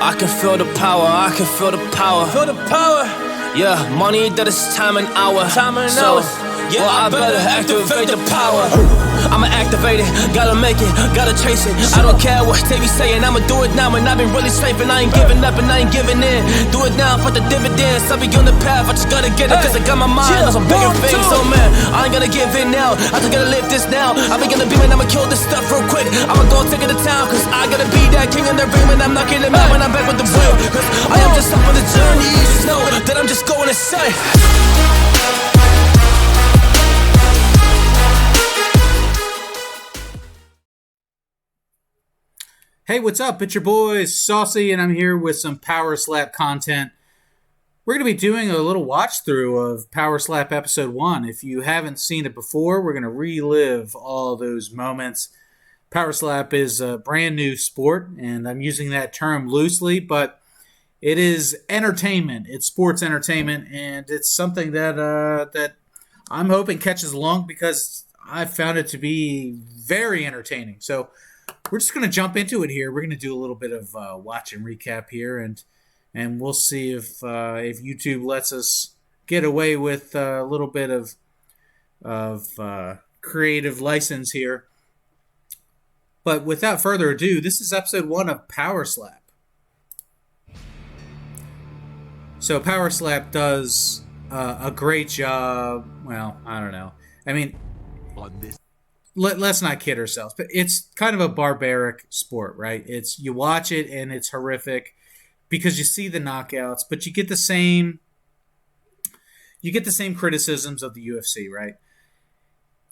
I can feel the power, I can feel the power. Feel the power. Yeah, money that is time and hour. Time and hour. Yeah, well, I better activate the power. I'ma activate it, gotta make it, gotta chase it. I don't care what they be saying, I'ma do it now. And I've been really strafing, I ain't giving up and I ain't giving in. Do it now for the dividends, I'll be on the path, I just gotta get it. Cause I got my mind on some bigger things. So man, I ain't gonna give in now, I just gotta live this now. I be gonna be when I'ma kill this stuff real quick. I'ma go take it to town, cause I gotta be that king in the ring. When I'm knocking them out, when I'm back with the wheel. Cause I am just up on the journey, just know that I'm just going insane. Hey, what's up? It's your boy Saucy, and I'm here with some Power Slap content. We're going to be doing a little watch through of Power Slap Episode 1. If you haven't seen it before, we're going to relive all those moments. Power Slap is a brand new sport, and I'm using that term loosely, but it is entertainment. It's sports entertainment, and it's something that I'm hoping catches along because I found it to be very entertaining. So we're just going to jump into it here. We're going to do a little bit of watch and recap here, and we'll see if YouTube lets us get away with a little bit of creative license here. But without further ado, this is episode 1 of Power Slap. So Power Slap does a great job. Well, I don't know. I mean, on this. Let's not kid ourselves, but it's kind of a barbaric sport, right? It's you watch it and it's horrific because you see the knockouts, but you get the same criticisms of the UFC, right?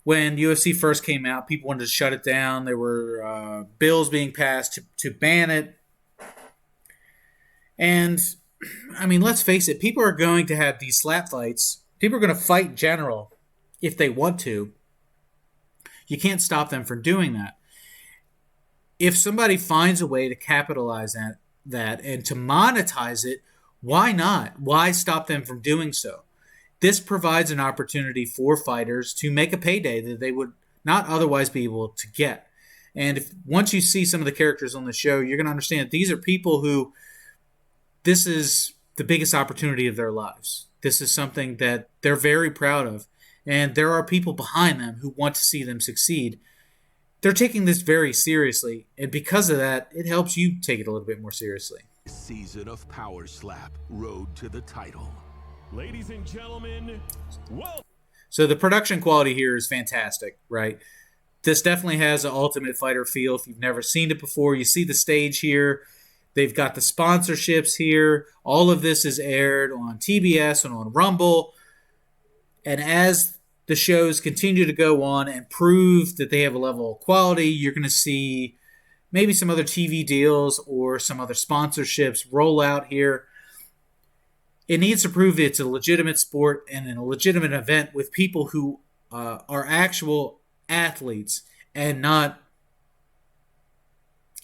When UFC first came out, people wanted to shut it down. There were bills being passed to ban it. And, I mean, let's face it, people are going to have these slap fights. People are going to fight in general if they want to. You can't stop them from doing that. If somebody finds a way to capitalize that and to monetize it, why not? Why stop them from doing so? This provides an opportunity for fighters to make a payday that they would not otherwise be able to get. And once you see some of the characters on the show, you're going to understand that these are people who this is the biggest opportunity of their lives. This is something that they're very proud of. And there are people behind them who want to see them succeed. They're taking this very seriously, and because of that, it helps you take it a little bit more seriously. Season of Power Slap, road to the title. Ladies and gentlemen, well. So the production quality here is fantastic, right? This definitely has an Ultimate Fighter feel. If you've never seen it before, you see the stage here. They've got the sponsorships here. All of this is aired on TBS and on Rumble. And as the shows continue to go on and prove that they have a level of quality, you're going to see maybe some other TV deals or some other sponsorships roll out here. It needs to prove that it's a legitimate sport and a legitimate event with people who are actual athletes and not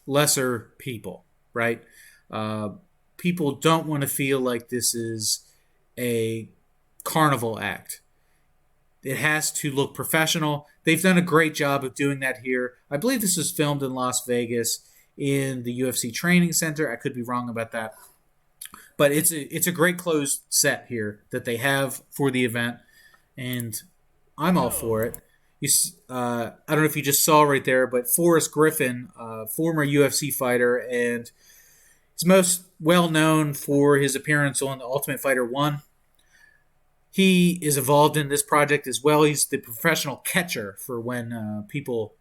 lesser people, right? People don't want to feel like this is a carnival act. It has to look professional. They've done a great job of doing that here. I believe this was filmed in Las Vegas in the UFC Training Center. I could be wrong about that. But it's a great closed set here that they have for the event, and I'm all for it. I don't know if you just saw right there, but Forrest Griffin, former UFC fighter, and he's most well known for his appearance on The Ultimate Fighter 1. He is involved in this project as well. He's the professional catcher for when people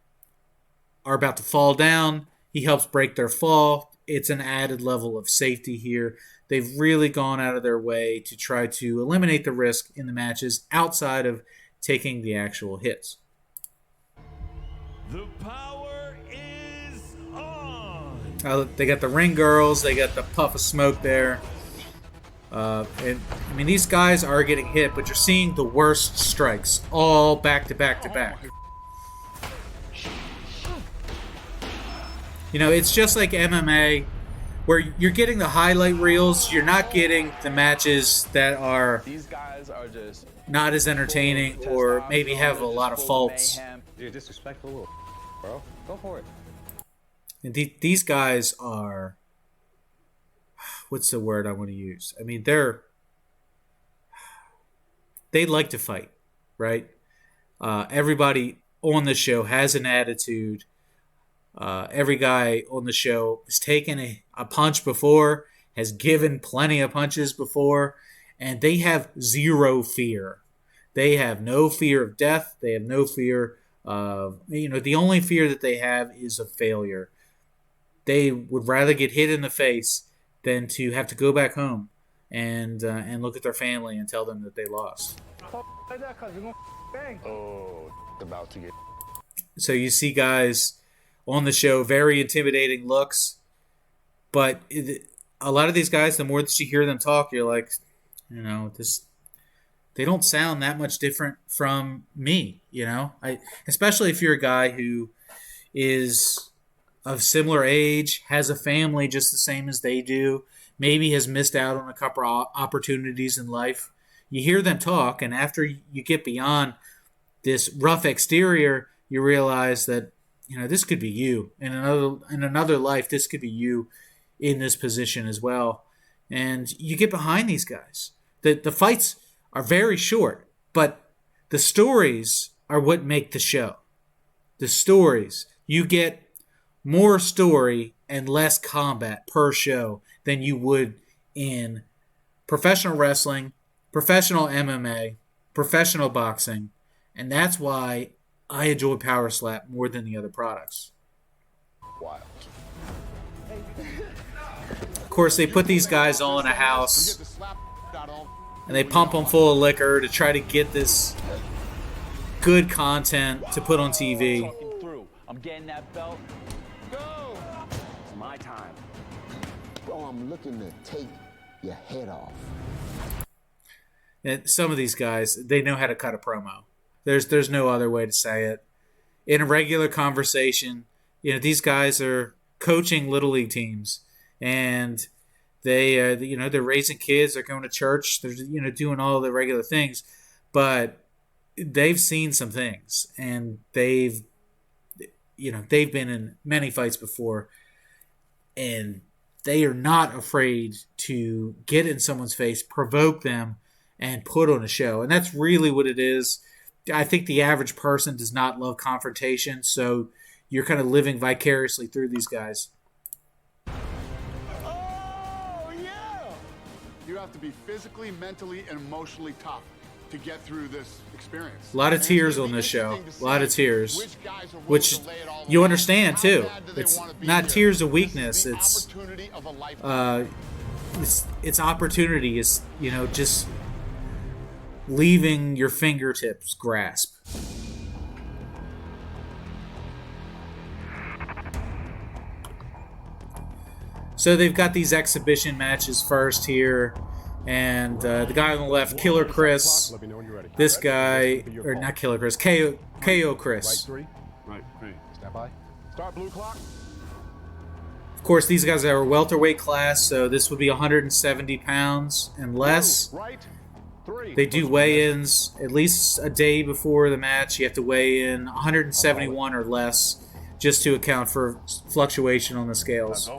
are about to fall down. He helps break their fall. It's an added level of safety here. They've really gone out of their way to try to eliminate the risk in the matches outside of taking the actual hits. The power is on. They got the ring girls. They got the puff of smoke there. And I mean, these guys are getting hit, but you're seeing the worst strikes all back to back to back. You know, it's just like MMA, where you're getting the highlight reels. You're not getting the matches that are not as entertaining or maybe have a lot of faults. You're disrespectful. bro. Go for it. And these guys are, what's the word I want to use? I mean, they like to fight, right? Everybody on the show has an attitude. Every guy on the show has taken a punch before, has given plenty of punches before, and they have zero fear. They have no fear of death. They have no fear of, the only fear that they have is of failure. They would rather get hit in the face than to have to go back home and look at their family and tell them that they lost. Oh, about to get. So you see guys on the show, very intimidating looks, but a lot of these guys, the more that you hear them talk, you're like, they don't sound that much different from me, especially if you're a guy who is of similar age, has a family just the same as they do, maybe has missed out on a couple of opportunities in life. You hear them talk, and after you get beyond this rough exterior, you realize that, this could be you. In another life, this could be you in this position as well. And you get behind these guys. The fights are very short, but the stories are what make the show. The stories. You get more story and less combat per show than you would in professional wrestling, professional MMA, professional boxing, and that's why I enjoy Power Slap more than the other products. Wild. Of course, they put these guys all in a house, and they pump them full of liquor to try to get this good content to put on TV. I'm getting that belt. Go! It's my time. Bro, I'm looking to take your head off. And some of these guys, they know how to cut a promo. There's no other way to say it. In a regular conversation, these guys are coaching little league teams, and they're raising kids, they're going to church, they're doing all the regular things, but they've seen some things, and they've been in many fights before, and they are not afraid to get in someone's face, provoke them, and put on a show. And that's really what it is. I think the average person does not love confrontation, so you're kind of living vicariously through these guys. Oh, yeah! You have to be physically, mentally, and emotionally tough to get through this experience. A lot of tears on this show. A lot of tears. Which you understand, too. It's not tears of weakness. It's opportunity. It's, just leaving your fingertips grasp. So they've got these exhibition matches first here, and the guy on the left, Killer Chris, this guy, or not Killer Chris, KO Chris. Right, stand by. Start blue clock. Of course, these guys are a welterweight class, so this would be 170 pounds and less. They do weigh-ins at least a day before the match. You have to weigh in 171 or less just to account for fluctuation on the scales.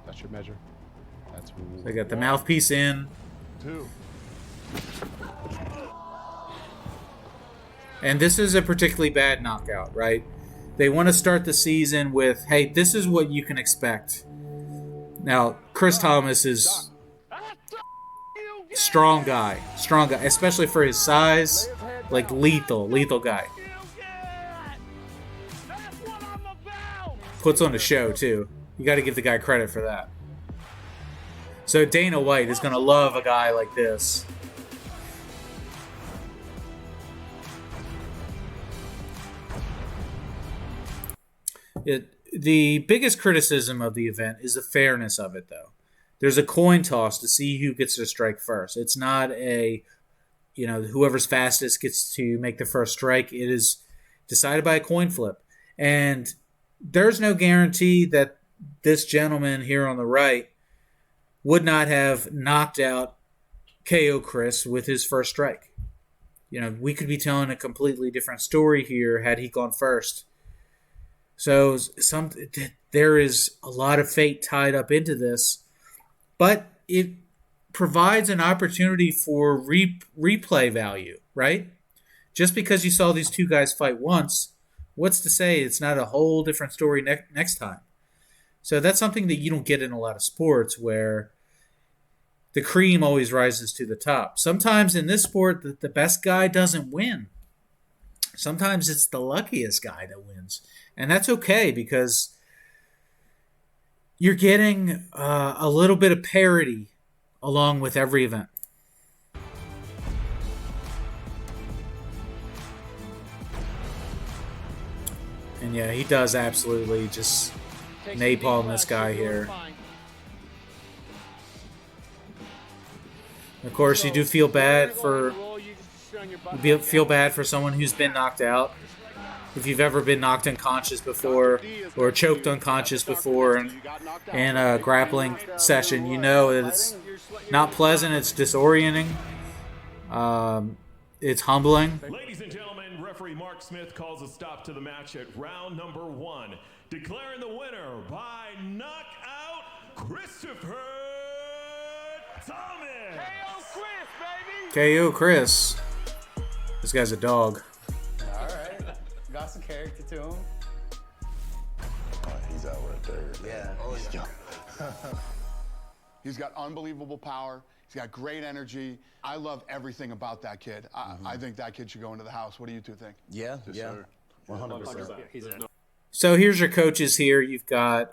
That's your measure. So they got the mouthpiece in. 2. And this is a particularly bad knockout, right? They want to start the season with, hey, this is what you can expect. Now, Chris Thomas is strong guy, especially for his size, like lethal guy. Puts on a show, too. You got to give the guy credit for that. So Dana White is going to love a guy like this. The biggest criticism of the event is the fairness of it, though. There's a coin toss to see who gets to strike first. It's not whoever's fastest gets to make the first strike. It is decided by a coin flip. And there's no guarantee that this gentleman here on the right would not have knocked out KO Chris with his first strike. We could be telling a completely different story here had he gone first. So there is a lot of fate tied up into this, but it provides an opportunity for replay value, right? Just because you saw these two guys fight once, what's to say it's not a whole different story next time? So that's something that you don't get in a lot of sports, where the cream always rises to the top. Sometimes in this sport, the best guy doesn't win. Sometimes it's the luckiest guy that wins. And that's okay, because you're getting a little bit of parity along with every event. And yeah, he does absolutely just napalm this guy here. Of course, you do feel bad for someone who's been knocked out. If you've ever been knocked unconscious before or choked unconscious before in a grappling session, you know that it's not pleasant. It's disorienting. It's humbling. Ladies and gentlemen, referee Mark Smith calls a stop to the match at round number 1, declaring the winner by knockout, Christopher Thomas. KO Chris, baby! KO Chris. This guy's a dog. All right. Got some character to him. He's out right there. Yeah. Oh, yeah. He's got unbelievable power. He's got great energy. I love everything about that kid. I think that kid should go into the house. What do you two think? Yeah, yeah. Sir. 100%. So here's your coaches here. You've got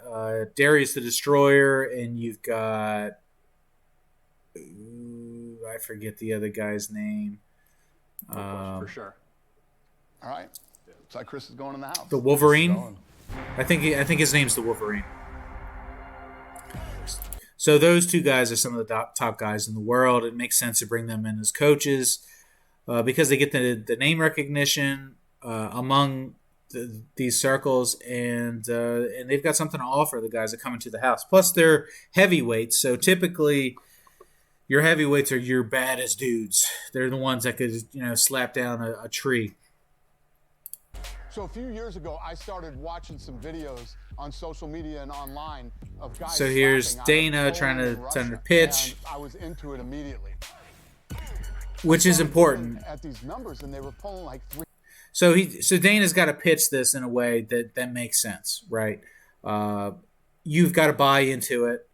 Darius the Destroyer, and you've got... I forget the other guy's name. For sure. All right. Looks like Chris is going in the house. The Wolverine. I think his name's the Wolverine. So those two guys are some of the top guys in the world. It makes sense to bring them in as coaches because they get the name recognition among these circles, and they've got something to offer the guys that come into the house. Plus, they're heavyweights, so typically your heavyweights are your baddest dudes. They're the ones that could slap down a tree. So a few years ago, I started watching some videos on social media and online of guys. So here's Dana trying to pitch. I was into it immediately. Which is important. At these numbers, and they were pulling like 3. So Dana's got to pitch this in a way that makes sense, right? You've got to buy into it.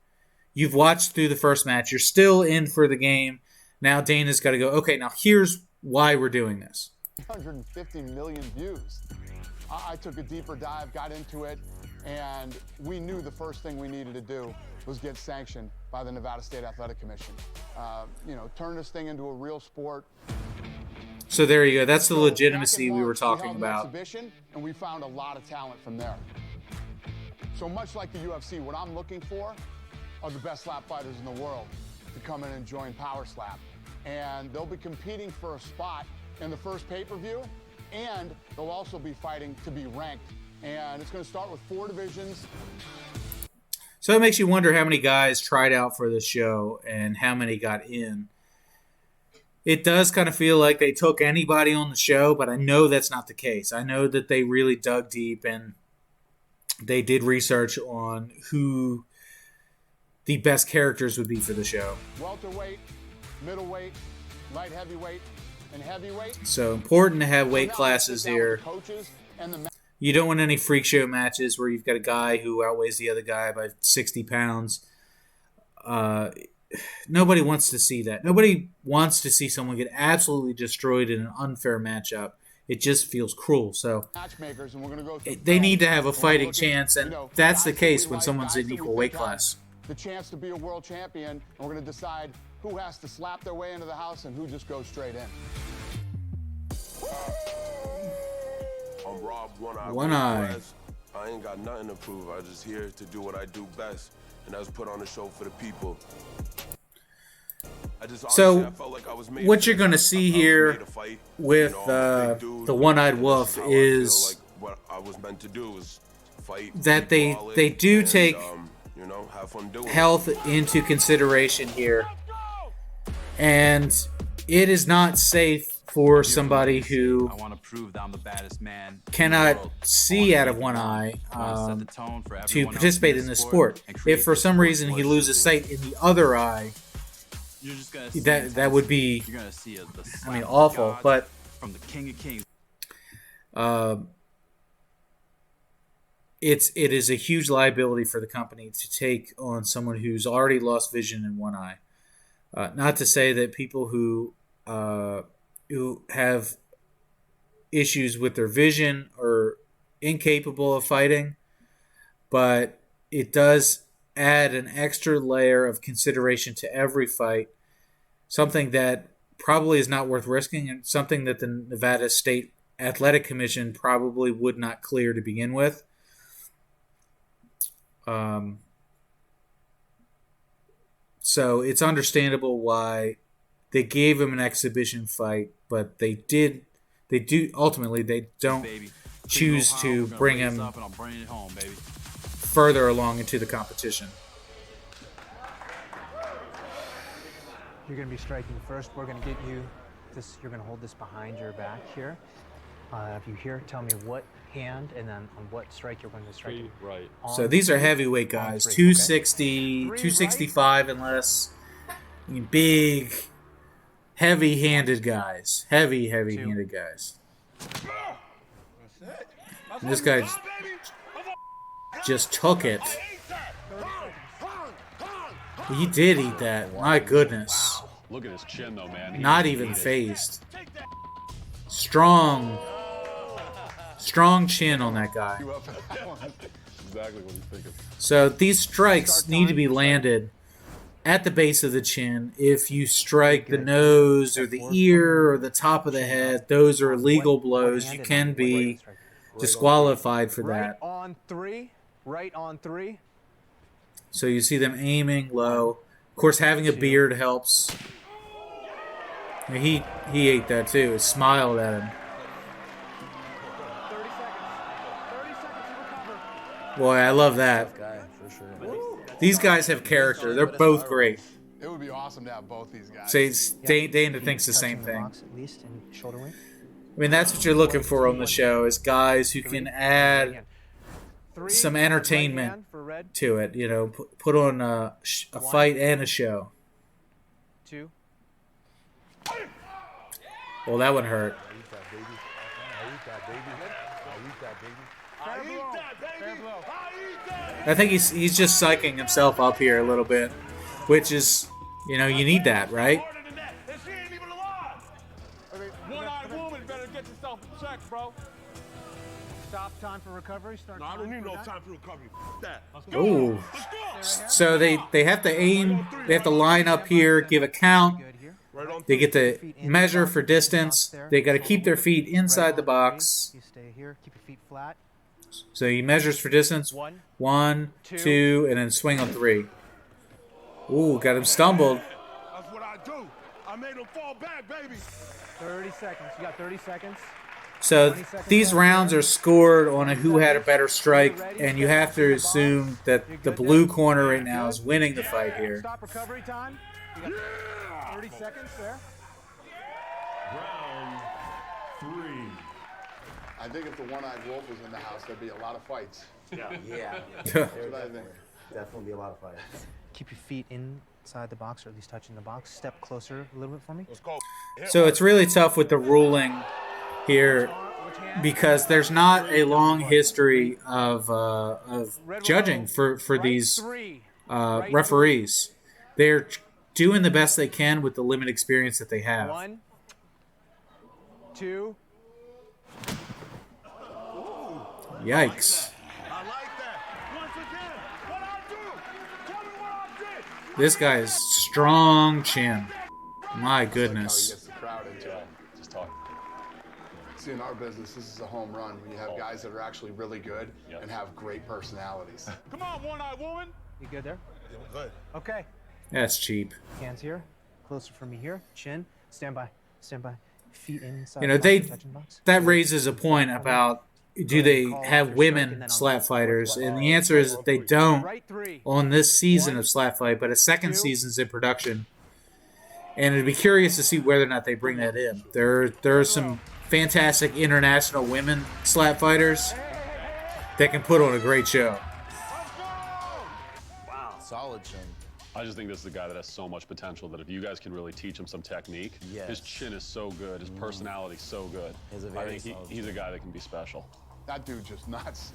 You've watched through the first match. You're still in for the game. Now Dana's got to go, okay, now here's why we're doing this. 150 million views. I took a deeper dive, got into it, and we knew the first thing we needed to do was get sanctioned by the Nevada State Athletic Commission. Turn this thing into a real sport. So there you go. That's the legitimacy we were talking about. Exhibition, and we found a lot of talent from there. So much like the UFC, what I'm looking for are the best slap fighters in the world to come in and join Power Slap. And they'll be competing for a spot in the first pay-per-view, and they'll also be fighting to be ranked. And it's going to start with 4 divisions. So it makes you wonder how many guys tried out for the show and how many got in. It does kind of feel like they took anybody on the show, but I know that's not the case. I know that they really dug deep and they did research on who the best characters would be for the show. Welterweight, middleweight, light heavyweight, and heavyweight. So important to have weight classes here. You don't want any freak show matches where you've got a guy who outweighs the other guy by 60 pounds. Nobody wants to see that. Nobody wants to see someone get absolutely destroyed in an unfair matchup. It just feels cruel. So they need to have a fighting chance, and that's the case when someone's in equal weight class. The chance to be a world champion, and we're going to decide who has to slap their way into the house and who just goes straight in. I'm Rob One Eye. I ain't got nothing to prove. I'm just here to do what I do best, and that's put on a show for the people. So, what you're going to see here with the One-Eyed Wolf is that they do take health into consideration here, and it is not safe for somebody who I want to prove that I'm the baddest man in the cannot world. see out of one eye I wanna set the tone for to everyone else participate in this sport. and create If for some this reason he sport loses truly. sight in the other eye, You're just gonna see that would be, You're gonna see the I slap mean, of awful. God But from the King of Kings. it is a huge liability for the company to take on someone who's already lost vision in one eye. Not to say that people who have issues with their vision are incapable of fighting, but it does add an extra layer of consideration to every fight, something that probably is not worth risking, and something that the Nevada State Athletic Commission probably would not clear to begin with. So it's understandable why they gave him an exhibition fight, but they don't Baby. choose We're to gonna bring raise him up and I'm bringing it home, baby. further along into the competition. You're going to be striking first. We're going to get you this. You're going to hold this behind your back here. If you hear, tell me what hand and then on what strike you're going to strike. Right. So these are heavyweight guys, 260, 265 and less. I mean, big, heavy-handed guys. Heavy-handed guys. And this guy just took it. He did eat that. My goodness. Look at his chin, though, man. Not even phased. Strong chin on that guy. Exactly what he's thinking. So these strikes need to be landed at the base of the chin. If you strike the nose or the ear or the top of the head, those are illegal blows. You can be disqualified for that. On three. Right on three. So you see them aiming low. Of course, having a beard helps. He ate that too. He smiled at him. 30 seconds to recover. Boy, I love that. These guys have character. They're both great. It would be awesome to have both these guys. Dana thinks the same thing. At least in shoulder weight. I mean, that's what you're looking for on the show, is guys who can add some entertainment to it. You know, put on a fight and a show. 2. Well, that one hurt. I think he's just psyching himself up here a little bit, which is, you know, you need that, right? One-eyed woman, better get yourself in check, bro. Stop time for recovery. Start. No, I don't need no time for recovery. That. Ooh. So they have to aim. They have to line up here, give a count. They get to measure for distance. They got to keep their feet inside the box. You stay here. Keep your feet flat. So he measures for distance. 1, 2, and then swing on 3. Ooh, got him stumbled. That's what I do. I made him fall back, baby. 30 seconds. You got 30 seconds. So these rounds are scored on a who had a better strike, and you have to assume that the blue corner right now is winning the fight here. Stop recovery time. You got 30 seconds there. Round 3. I think if the one-eyed wolf was in the house, there'd be a lot of fights. Yeah. That's what I think. Definitely be a lot of fights. Keep your feet inside the box, or at least touching the box. Step closer a little bit for me. Let's go. So it's really tough with the ruling here because there's not a long history of judging for these referees. They're doing the best they can with the limited experience that they have. 1, 2. Yikes. I like that. Once again, what I do? Tell me what I did. This guy is strong chin. My How he goodness. gets the crowd into it. Just talk. See, in our business, this is a home run when you have guys that are actually really good and have great personalities. Come on, one-eyed woman. You good there? Good. Okay. That's cheap. Hands here. Closer for me here. Chin. Stand by. Stand by. Feet inside. You know, the box, touching the box. that raises a point about, do they have women slap fighters? And the answer is that they don't on this season of Slap Fight, but a second season's in production. And it'd be curious to see whether or not they bring that in. There are some fantastic international women slap fighters that can put on a great show. Wow. Solid chin. I just think this is a guy that has so much potential that if you guys can really teach him some technique, his chin is so good, his personality so good. I think he's a guy that can be special. That dude's just nuts.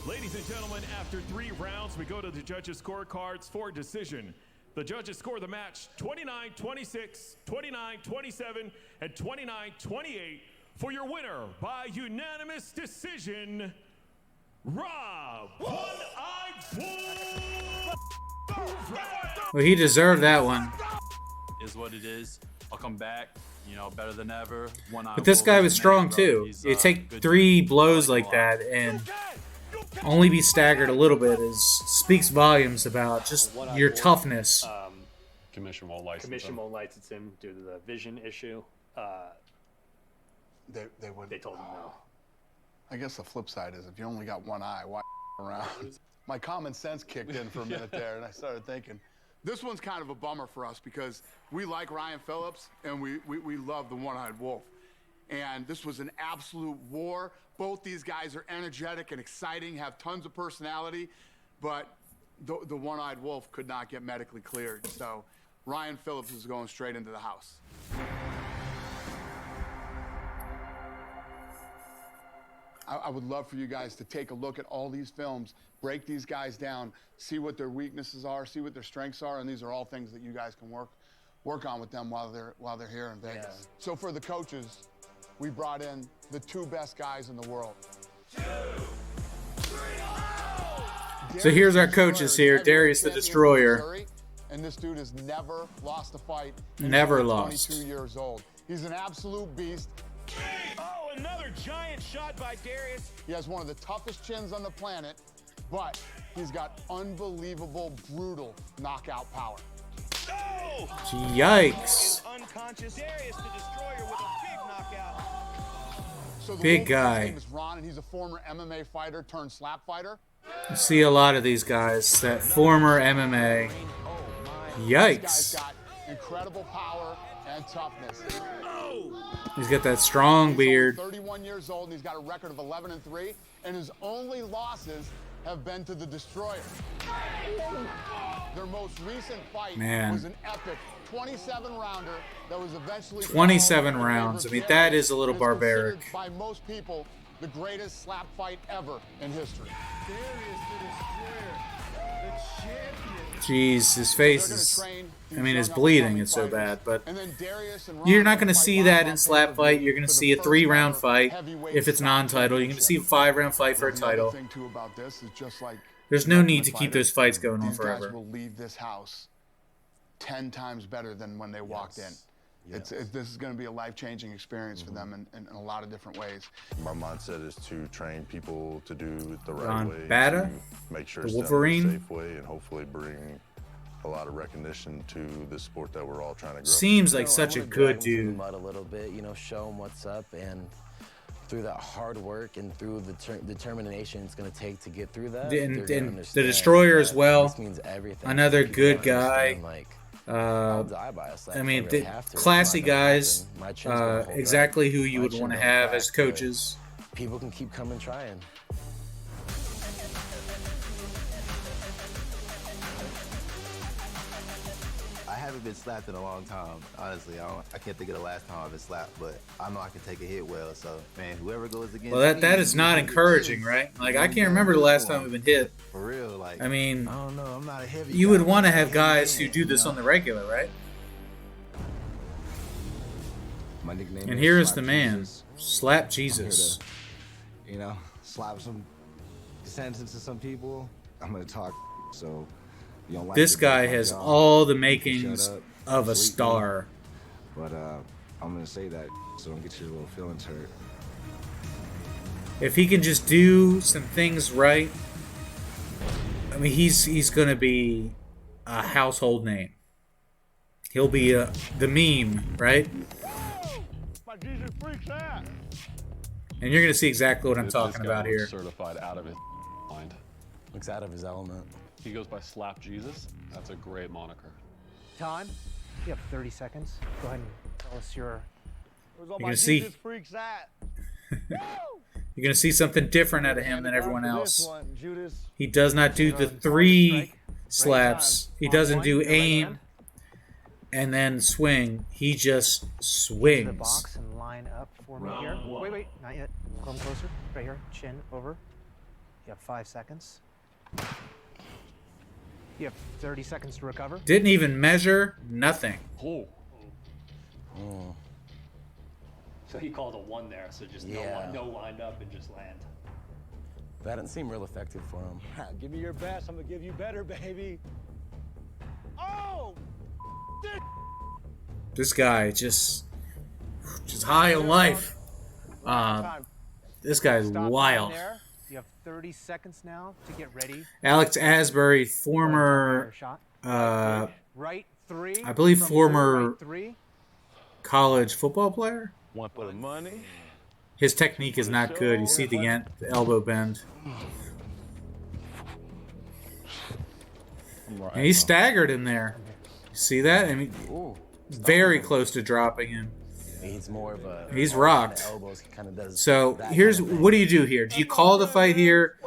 Ladies and gentlemen, after 3 rounds, we go to the judges' scorecards for decision. The judges score the match 29-26, 29-27, and 29-28 for your winner by unanimous decision, Rob One-Eyed Wolf. Well, he deserved that one. Is what it is. I'll come back, you know, better than ever. But this guy was strong too. You take 3 blows like that and only be staggered a little bit speaks volumes about just your toughness. Commission won't license him due to the vision issue. They told him no. I guess the flip side is if you only got one eye, why around? My common sense kicked in for a minute there, and I started thinking, this one's kind of a bummer for us because we like Ryan Phillips and we love the One-Eyed Wolf. And this was an absolute war. Both these guys are energetic and exciting, have tons of personality, but the One-Eyed Wolf could not get medically cleared. So Ryan Phillips is going straight into the house. I would love for you guys to take a look at all these films, break these guys down, see what their weaknesses are, see what their strengths are, and these are all things that you guys can work on with them while they're here in Vegas. Yeah. So for the coaches, we brought in the 2 best guys in the world. So here's our coaches here, Darius the Destroyer. And this dude has never lost a fight. Never lost. 22 years old. He's an absolute beast. Oh, another giant shot by Darius. He has one of the toughest chins on the planet, but he's got unbelievable, brutal knockout power. Oh! Yikes. Unconscious Darius the Destroyer with a big knockout. So big guy. His name is Ron, and he's a former MMA fighter turned slap fighter. You see a lot of these guys, that former MMA. Yikes. This guy's got incredible power and toughness. He's got that strong beard. He's 31 years old, and he's got a record of 11-3, and his only losses have been to the Destroyer. Their most recent fight was an epic 27-rounder that was eventually 27 rounds. I mean, that is a little barbaric. By most people, the greatest slap fight ever in history. Darius the Destroyer, the champion. Jeez, his face is, I mean, it's bleeding. It's so bad. But you're not going to see that in slap fight. You're going to see a 3-round fight if it's non-title. You're going to see a 5-round fight for a title. There's no need to keep those fights going on forever. These guys will leave this house 10 times better than when they walked in. This is going to be a life-changing experience for them in a lot of different ways. My mindset is to train people to do it the right way, Bada, to make sure the it's Wolverine, done in a safe way, and hopefully bring a lot of recognition to the sport that we're all trying to grow. Seems like such a good dude. Mud a little bit, you know, show them what's up, and through that hard work and through the determination it's going to take to get through that. And the Destroyer as well. Means everything. Another good guy. I mean, classy guys, exactly who you would want to have as coaches. People can keep coming trying. I haven't been slapped in a long time, honestly. I can't think of the last time I've been slapped, but I know I can take a hit well. So, man, whoever goes against well, that is not encouraging, right? Like, I can't remember the last time we've been hit. For real, like, I mean, I don't know. I'm not a heavy you guy. would want to have guys who do this on the regular, right? My nickname and is here is Slap the man, Jesus. Slap Jesus. You know, slap some sentences to some people. I'm gonna talk, so you don't like this it, guy like has y'all. all the makings Shut up, of a sleep star. But I'm gonna say that so don't get your little feelings hurt. If he can just do some things right, I mean, he's gonna be a household name. He'll be the meme, right? And you're gonna see exactly what I'm talking about here. Certified out of his mind. Looks out of his element. He goes by Slap Jesus. That's a great moniker. Time. You have 30 seconds. Go ahead and tell us your... You're gonna see. You're gonna see something different out of him than everyone else. He does not do the 3 slaps. He doesn't do aim and then swing. He just The swings. box and line up for me here. Wait, not yet. Come closer. Right here. Chin over. You have 5 seconds. You have 30 seconds to recover. Didn't even measure. Nothing. So he called a 1 there, so just no wind up and just land. That didn't seem real effective for him. Give me your best. I'm gonna give you better, baby. Oh! This guy just high on life. This guy's Stop wild. there. You have 30 seconds now to get ready. Alex Asbury, former, Right 3. I believe from former right 3. college football player. Want for the money? His technique is not good. You see the elbow bend. And he staggered in there. You see that? I mean, very close to dropping him. He's more of a... He's rocked. Elbows, he kind of does So that here's kind of thing. what do you do here? Do you call the fight here?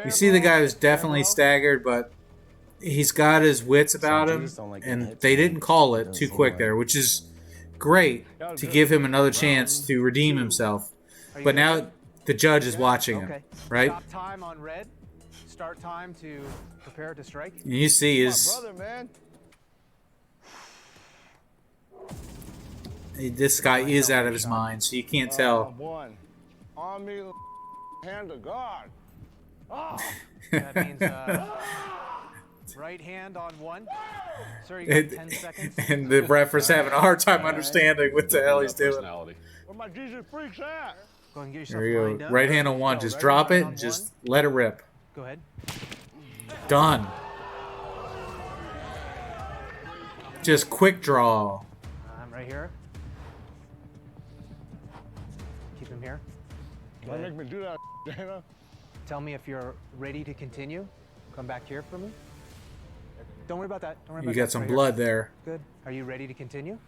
You see the guy was definitely staggered, but he's got his wits about him, and they didn't call it too quick there, which is great to give him another chance to redeem himself. But now the judge is watching him, right? Stop time on red. Start time to prepare to strike. And you see his... This guy is out of his mind, so you can't tell. One. On me, hand to God. Oh. That means right hand on 1. Sir, you got 10 seconds. And the ref is having a hard time understanding what the hell he's doing. Where my Jesus freaks at? Go and get yourself There you lined go. up. Right hand on 1. Just drop it and just let it rip. Go ahead. Done. Just quick draw. I'm right here. Keep him here. Don't make me do that, Dana. Tell me if you're ready to continue. Come back here for me. Don't worry about that. Don't worry You about got that. some Right blood here. there. Good. Are you ready to continue?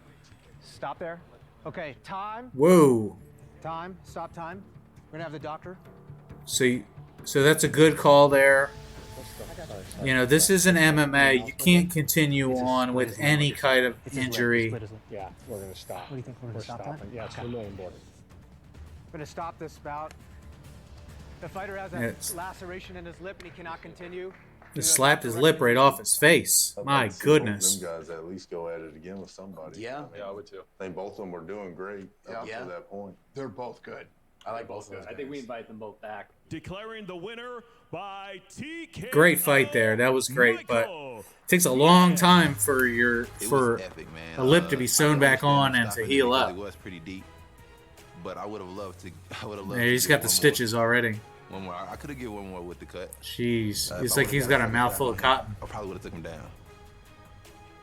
Stop there. Okay, time. Whoa. Time. Stop time. We're gonna have the doctor. So that's a good call there. You know, this is an MMA. You can't continue on with any kind of injury. Yeah, we're gonna stop. What do you think? We're gonna stop that? Yeah, it's the million border. We're gonna stop this bout. The fighter has a Yes. laceration in his lip and he cannot continue. Just slapped his lip right off his face. My I'd see both goodness. Them guys at least go at it again with somebody. Yeah. Yeah, I would too. I think both of them were doing great up Yeah. to that point. They're both good. I like both of those. I think we invite them both back. Declaring the winner by TKO. Great fight there. That was great, but it takes a long time for Epic, man. a lip to be sewn back on and to heal up. It was pretty deep, but I would have loved to. I would have loved. Yeah, to he's get got the one stitches already. More. One more. I could have get one more with the cut. Jeez, If it's I like would've he's got a mouthful of cotton. I probably would have took him down.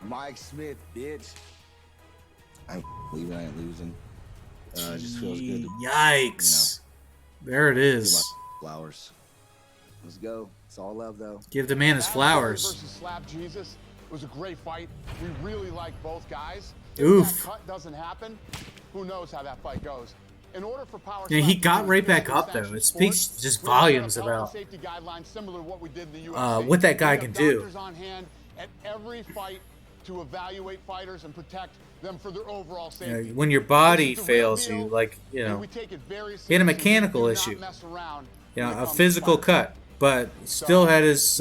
Mike Smith, bitch. I ain't losing. It just feels good to Yikes! There it is. flowers. Let's go. It's all love, though. Give the man his flowers. Versus Slap Jesus. It was a great fight. We really like both guys. Oof. If that cut doesn't happen, who knows how that fight goes. In order for Power Yeah, he Slap got to be right back officially up though. sanctioned It speaks sport, just we're gonna volumes set up health about and safety guidelines similar to what we did in the UFC. what that guy We can have do. doctors on hand at every fight to evaluate fighters and protect them for their overall You know, safety. when your body This is the real fails deal, you, like and we take it very he had a seriously. mechanical We do issue, not mess around you when know, it a comes to physical fighting. cut, but still had his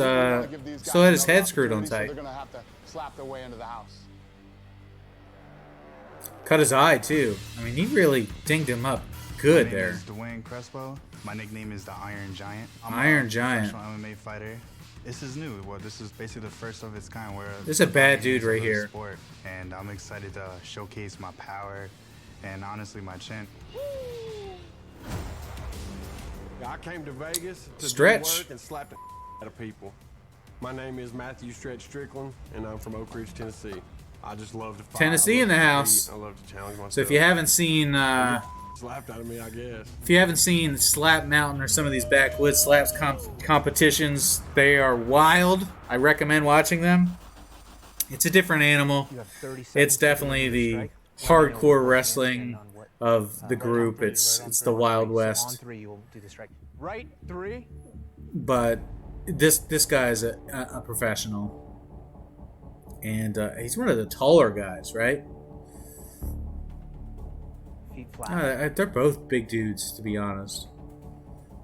head screwed on So tight. they're gonna have to slap their way into the house. Cut his eye too. I mean, he really dinged him up good My name there. is Dwayne Crespo. My nickname is the Iron Giant. I'm Iron a Giant. professional MMA fighter. This is new. Well, this is basically the first of its kind. Where This is a bad dude it's a right little here. Sport, and I'm excited to showcase my power and honestly my chin. I came to Vegas to Stretch. do work and slap the out of people. My name is Matthew Stretch Strickland, and I'm from Oak Ridge, Tennessee. I just love to fight. Tennessee I in love the to house. compete. I love to challenge myself. So if you haven't seen slapped out of me, I guess. if you haven't seen Slap Mountain or some of these backwoods slaps competitions, they are wild. I recommend watching them. It's a different animal. You have 30 seconds It's to do definitely your the strike. hardcore wrestling of the group. It's the Wild On West. 3, you will do the strike. Right 3. But this guy is a professional. And he's one of the taller guys, right? Feet flat. They're both big dudes, to be honest.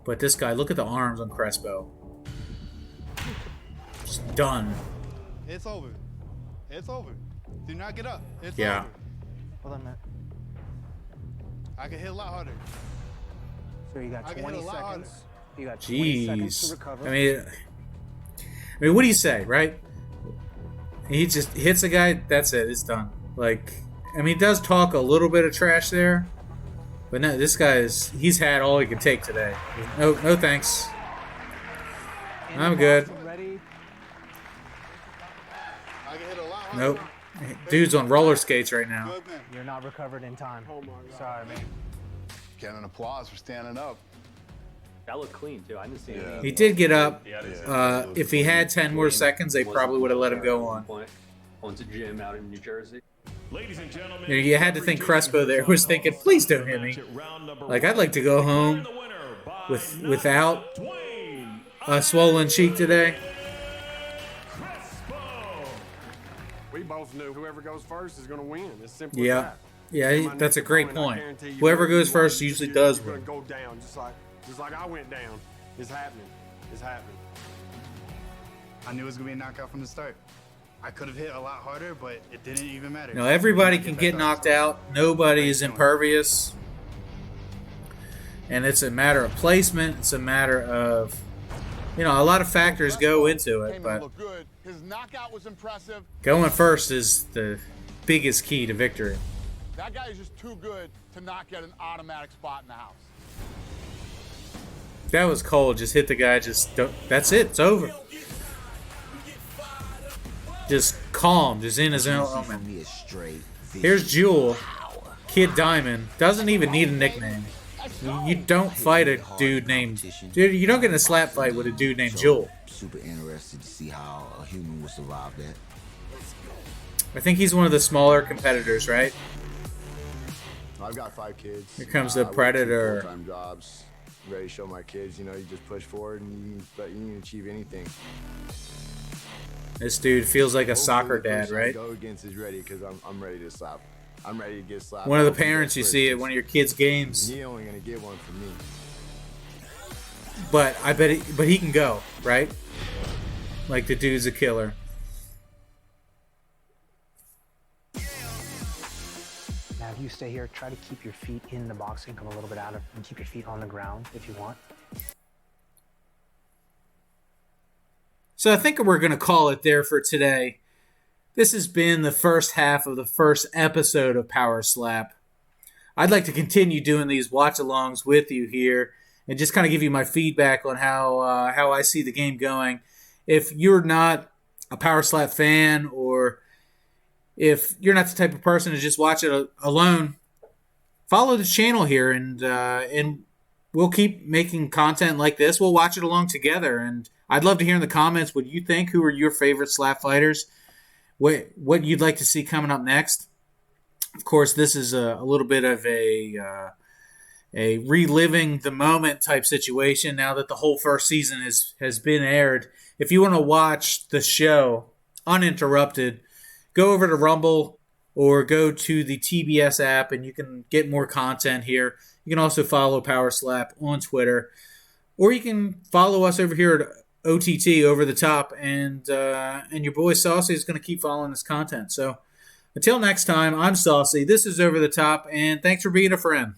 But this guy, look at the arms on Crespo. Just done. It's over. It's over. Do not get up. It's Yeah. over. Hold on a minute. I can hit a lot harder. So you got I can hit 20 a lot harder. seconds. You got 20 seconds Jeez. to recover. I mean, what do you say, right? He just hits a guy. That's it. It's done. Like, I mean, he does talk a little bit of trash there, but no, this guy he's had all he can take today. No thanks. I'm good. Ready? I can hit a lot harder. Nope. Dude's on roller skates right now. You're not recovered in time. Sorry, man. Get an applause for standing up. That looked clean too. I didn't see anything. He did get up. If he had 10 more seconds, they probably would have let him go on. Owns a gym out in New Jersey. Ladies and gentlemen, You had to think Crespo there was thinking, please don't hit me. Like, I'd like to go home without a swollen cheek today. We both knew whoever goes first is going to win. It's simple as Yeah. that. Yeah, that's a great point. Guarantee you Whoever goes one, first usually does you're win. going to go down just like I went down. It's happening. It's happening. I knew it was going to be a knockout from the start. I could have hit a lot harder, but it didn't even matter. No, everybody can get knocked out. Nobody is impervious. And it's a matter of placement. It's a matter of, a lot of factors go into it. But Look good. His knockout was impressive. going first is the biggest key to victory. That guy is just too good to not get an automatic spot in the house. That was cold. Just hit the guy. That's it. It's over. Just calm. Just in his own element. Here's Jewel. Kid Diamond. Doesn't even need a nickname. You don't fight a dude named... Dude, you don't get in a slap fight with a dude named Jewel. Super interested to see how a human will survive that. I think he's one of the smaller competitors, right? I've got 5 kids. Here comes the I work 2 Predator. full-time jobs. Ready to show my kids, you just push forward and you can achieve anything. This dude feels like a soccer Hopefully the dad, person I right? go against is ready because I'm ready to slap. I'm ready to get slapped. One of the Hopefully parents you that's see quick, at one of your kids' games. He only gonna get one from me. But I bet he can go, right? Like the dude's a killer. Now, if you stay here, try to keep your feet in the box and come a little bit out of, and keep your feet on the ground if you want. So I think we're going to call it there for today. This has been the first half of the first episode of Power Slap. I'd like to continue doing these watch-alongs with you here and just kind of give you my feedback on how I see the game going. If you're not a Power Slap fan, or if you're not the type of person to just watch it alone, follow the channel here, and we'll keep making content like this. We'll watch it along together, and I'd love to hear in the comments what you think. Who are your favorite slap fighters? What you'd like to see coming up next? Of course, this is a little bit of a reliving the moment type situation now that the whole first season has been aired. If you want to watch the show uninterrupted, go over to Rumble or go to the TBS app and you can get more content here. You can also follow Power Slap on Twitter, or you can follow us over here at OTT Over the Top, and your boy Saucy is going to keep following this content. So until next time, I'm Saucy. This is Over the Top, and thanks for being a friend.